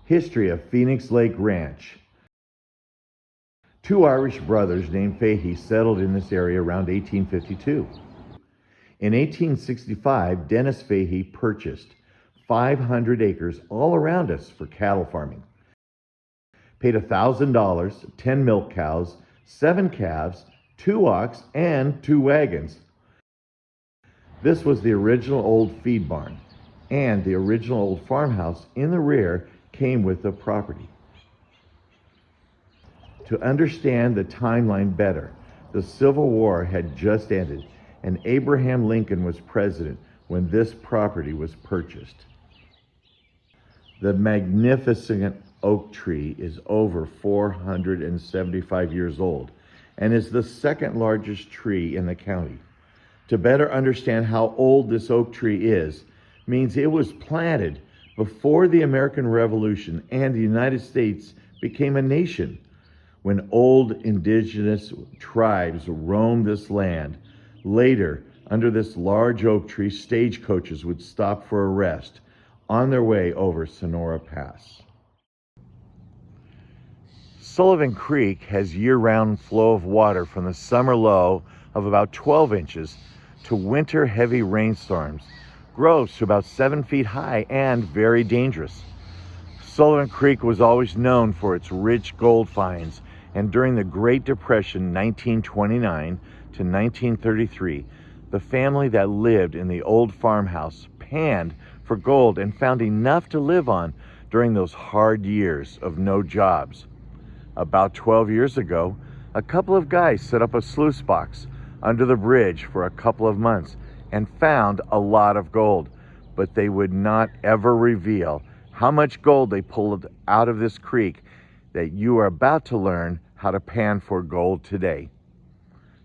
History of Phoenix Lake Ranch. Two Irish brothers named Fahey settled in this area around 1852. In 1865, Dennis Fahey purchased 500 acres all around us for cattle farming. Paid $1,000, 10 milk cows, 7 calves, 2 ox, and 2 wagons. This was the original old feed barn, and the original old farmhouse in the rear came with the property. To understand the timeline better, the Civil War had just ended, and Abraham Lincoln was president when this property was purchased. The magnificent oak tree is over 475 years old and is the second largest tree in the county. To better understand how old this oak tree is means it was planted before the American Revolution and the United States became a nation. When old indigenous tribes roamed this land, later, under this large oak tree, stagecoaches would stop for a rest on their way over Sonora Pass. Sullivan Creek has year-round flow of water from the summer low of about 12 inches to winter heavy rainstorms, grows to about 7 feet high and very dangerous. Sullivan Creek was always known for its rich gold finds, and during the Great Depression 1929 to 1933, the family that lived in the old farmhouse panned for gold and found enough to live on during those hard years of no jobs. About 12 years ago, a couple of guys set up a sluice box under the bridge for a couple of months and found a lot of gold, but they would not ever reveal how much gold they pulled out of this creek that you are about to learn how to pan for gold today.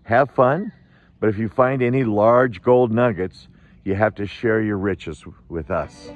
Have fun, but if you find any large gold nuggets, you have to share your riches with us.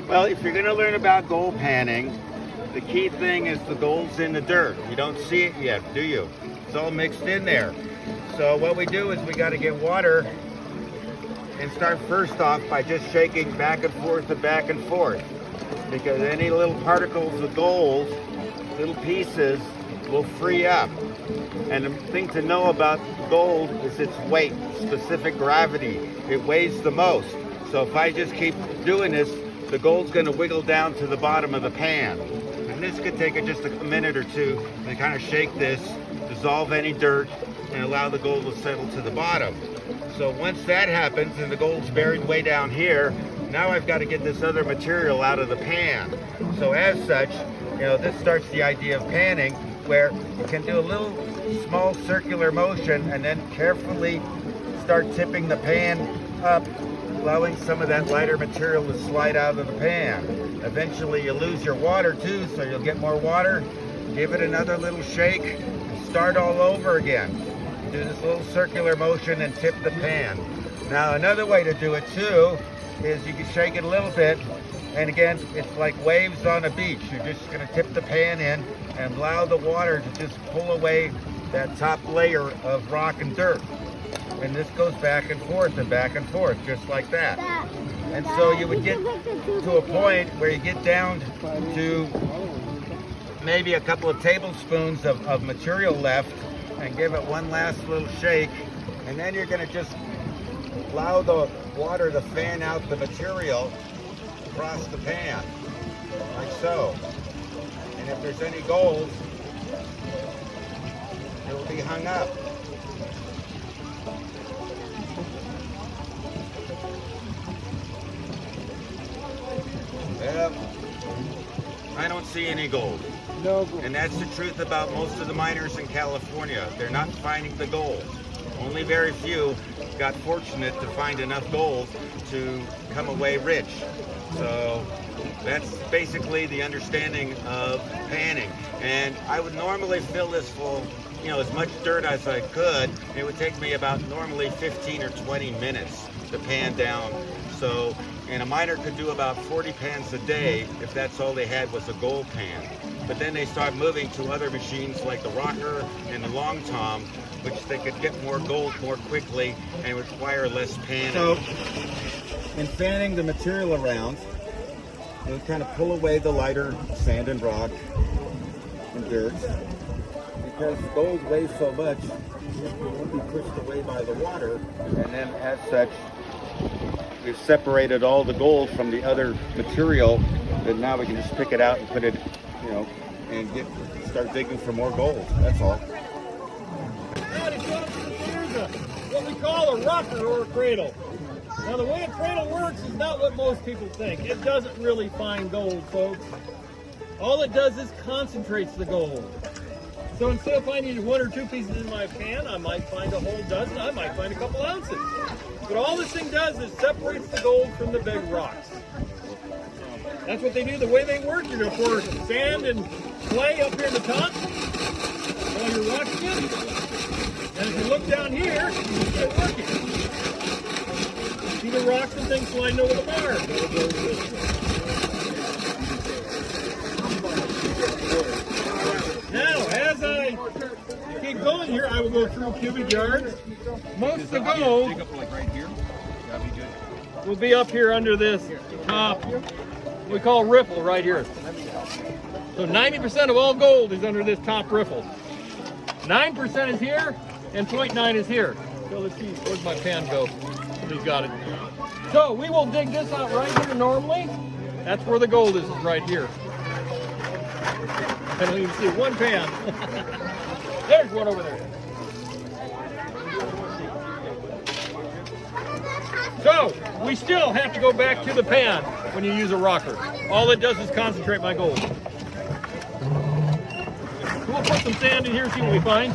Well, if you're going to learn about gold panning, the key thing is the gold's in the dirt. You don't see it yet, do you? It's all mixed in there. So what we do is we got to get water and start first off by just shaking back and forth and back and forth, because any little particles of gold, little pieces, will free up. And the thing to know about gold is its weight, specific gravity. It weighs the most. So if I just keep doing this, the gold's going to wiggle down to the bottom of the pan. And this could take just a minute or two to kind of shake this, dissolve any dirt, and allow the gold to settle to the bottom. So once that happens and the gold's buried way down here, now I've got to get this other material out of the pan. So as such, this starts the idea of panning, where you can do a little small circular motion and then carefully start tipping the pan up, allowing some of that lighter material to slide out of the pan. Eventually you lose your water too, so you'll get more water. Give it another little shake and start all over again. Do this little circular motion and tip the pan. Now another way to do it too is you can shake it a little bit, and again, it's like waves on a beach. You're just going to tip the pan in and allow the water to just pull away that top layer of rock and dirt. And this goes back and forth, just like that. And so you would get to a point where you get down to maybe a couple of tablespoons of material left, and give it one last little shake. And then you're going to just allow the water to fan out the material across the pan, like so. And if there's any gold, it will be hung up. Yep. I don't see any gold. No. And that's the truth about most of the miners in California. They're not finding the gold. Only very few got fortunate to find enough gold to come away rich. So that's basically the understanding of panning. And I would normally fill this full, as much dirt as I could. It would take me about normally 15 or 20 minutes to pan down. So, and a miner could do about 40 pans a day if that's all they had was a gold pan. But then they start moving to other machines like the rocker and the long tom, which they could get more gold more quickly and require less panning. So, in fanning the material around, you'll kind of pull away the lighter sand and rock and dirt. Because gold weighs so much, it won't be pushed away by the water. And then as such, we've separated all the gold from the other material, and now we can just pick it out and put it, and start digging for more gold. That's all. Here's what we call a rocker or a cradle. Now the way a cradle works is not what most people think. It doesn't really find gold, folks. All it does is concentrates the gold. So instead of finding 1 or 2 pieces in my pan, I might find a whole dozen, I might find a couple ounces. But all this thing does is separates the gold from the big rocks. That's what they do. The way they work, you're going to pour sand and clay up here in the top while you're rocking it. And if you look down here, you see it working. See the rocks and things sliding over the bar. Now, as I keep going here, I will go through cubic yards. Most of the gold will be up here under this top, we call riffle right here. So 90% of all gold is under this top riffle. 9% is here, and 0.9 is here. So let's see, where's my pan go? Somebody's got it. So we will dig this out right here normally. That's where the gold is right here. I don't even see one pan. There's one over there. So, we still have to go back to the pan when you use a rocker. All it does is concentrate my gold. We'll put some sand in here, see what we find.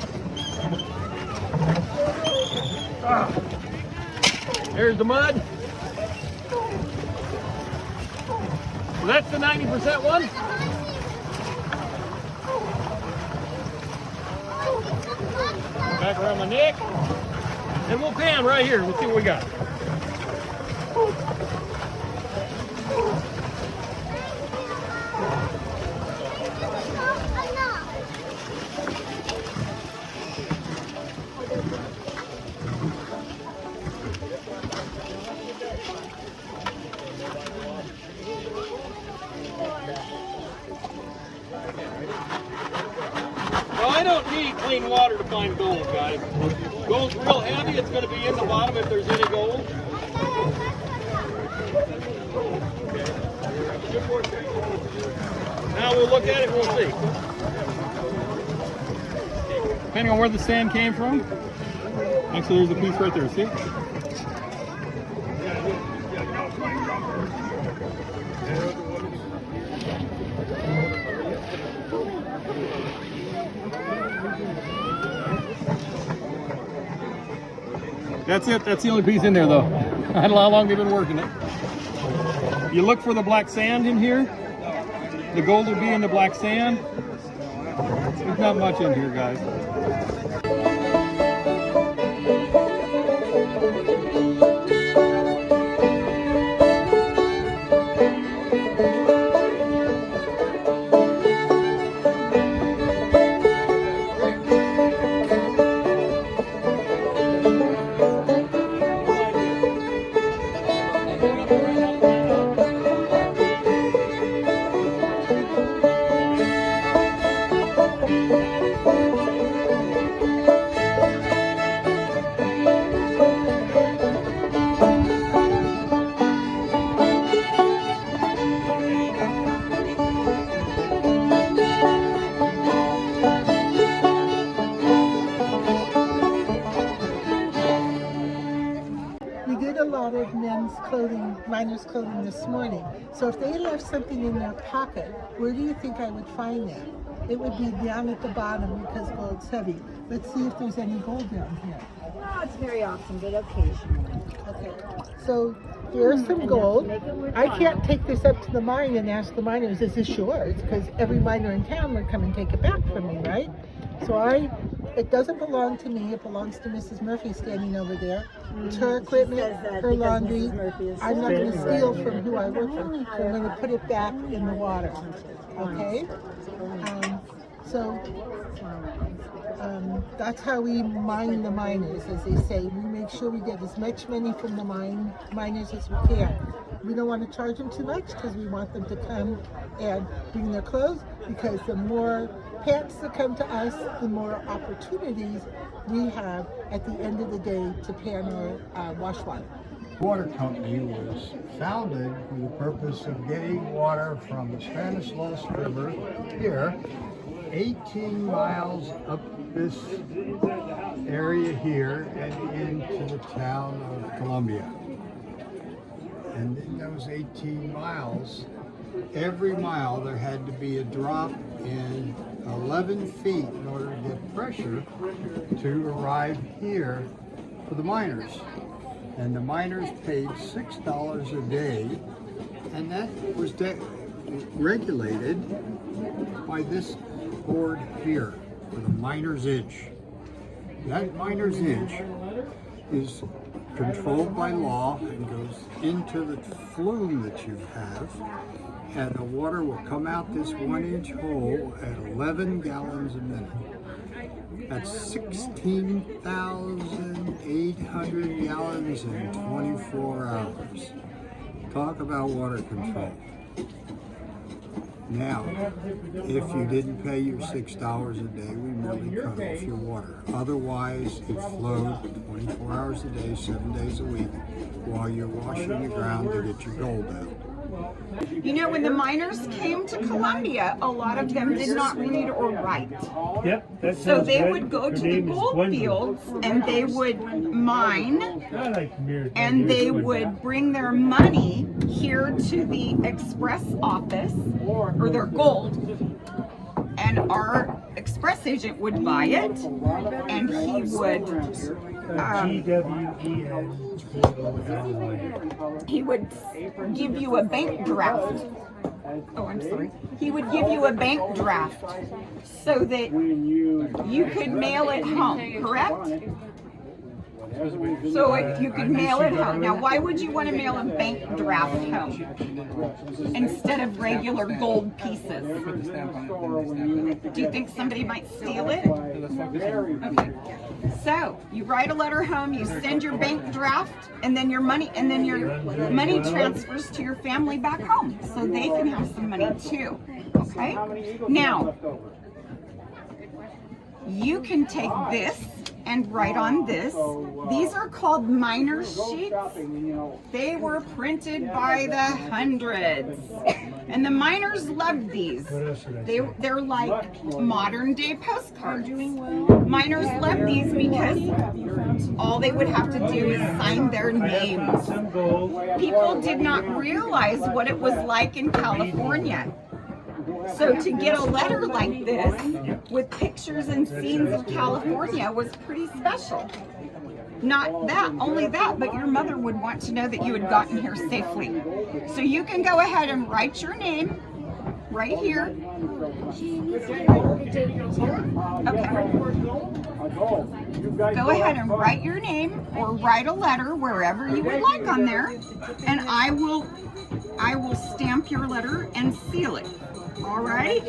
There's the mud. So that's the 90% one. Back around my neck. And we'll pan right here. We'll see what we got. Well, I don't need clean water to find gold, guys. Gold's real heavy. It's going to be in the bottom if there's any gold. Now we'll look at it and we'll see. Depending on where the sand came from. Actually, there's a piece right there, see? That's it. That's the only piece in there, though. I don't know how long they've been working it. You look for the black sand in here. The gold will be in the black sand. There's not much in here, guys. miners' clothing this morning. So if they left something in their pocket, where do you think I would find that? It would be down at the bottom because gold's heavy. Let's see if there's any gold down here. No, it's very often, but occasionally. Okay, so here's some gold. I can't take this up to the mine and ask the miners, is this yours? Because every miner in town would come and take it back from me, right? So it doesn't belong to me, it belongs to Mrs. Murphy standing over there. It's her equipment, her laundry. I'm not going to steal from who I work for, so I'm going to put it back in the water, okay? That's how we mine the miners, as they say. We make sure we get as much money from the miners as we can. We don't want to charge them too much because we want them to come and bring their clothes, because the more pants that come to us, the more opportunities we have at the end of the day to pan our wash water. Water company was founded for the purpose of getting water from the Stanislaus River here, 18 miles up this area here and into the town of Columbia. And in those 18 miles, every mile there had to be a drop in 11 feet in order to get pressure to arrive here for the miners. And the miners paid $6 a day, and that was regulated by this board here, with a miner's edge. That miner's edge is controlled by law and goes into the flume that you have, and the water will come out this 1-inch hole at 11 gallons a minute. That's 16,800 gallons in 24 hours. Talk about water control. Now, if you didn't pay your $6 a day, we merely cut off your water. Otherwise, it flowed 24 hours a day, 7 days a week, while you're washing the ground to get your gold out. You know, when the miners came to Columbia, a lot of them did not read or write. Yep, that So sounds they good. would go Her to the name is gold Gwendolyn. fields and they would mine, I like Mirrors. and they would bring their money here to the express office, or their gold, and our express agent would buy it, and he would he would give you a bank draft. Oh, I'm sorry. He would give you a bank draft so that you could mail it home, correct? So you could mail it home. Now, why would you want to mail a bank draft home instead of regular gold pieces? Do you think somebody might steal it? Okay. So you write a letter home, you send your bank draft, and then your money transfers to your family back home, so they can have some money too. Okay. Now, you can take this and write on this. These are called miners' sheets. They were printed by the hundreds. And the miners loved these. They're like modern day postcards. Miners loved these because all they would have to do is sign their names. People did not realize what it was like in California. So to get a letter like this with pictures and scenes of California was pretty special. Not that, only that, but your mother would want to know that you had gotten here safely. So you can go ahead and write your name right here. Okay. Go ahead and write your name or write a letter wherever you would like on there, and I will stamp your letter and seal it. All right?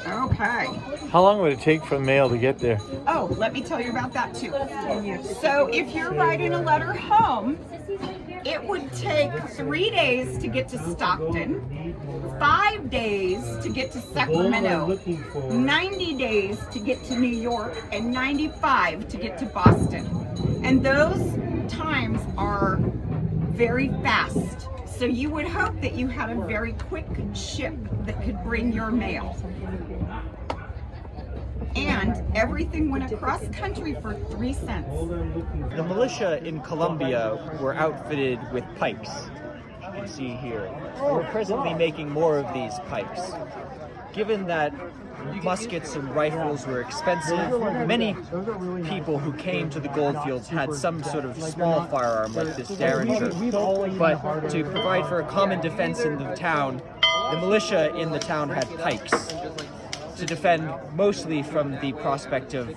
Okay. How long would it take for the mail to get there? Oh, let me tell you about that too. So if you're writing a letter home, it would take 3 days to get to Stockton, 5 days to get to Sacramento, 90 days to get to New York, and 95 to get to Boston. And those times are very fast. So you would hope that you had a very quick ship that could bring your mail. and everything went across country for 3 cents. The militia in Colombia were outfitted with pikes. You can see here. We're presently making more of these pikes. Given that muskets and rifles were expensive, many people who came to the goldfields had some sort of small firearm like this Derringer. But to provide for a common defense in the town, the militia in the town had pikes to defend mostly from the prospect of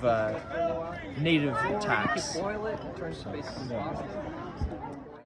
native attacks.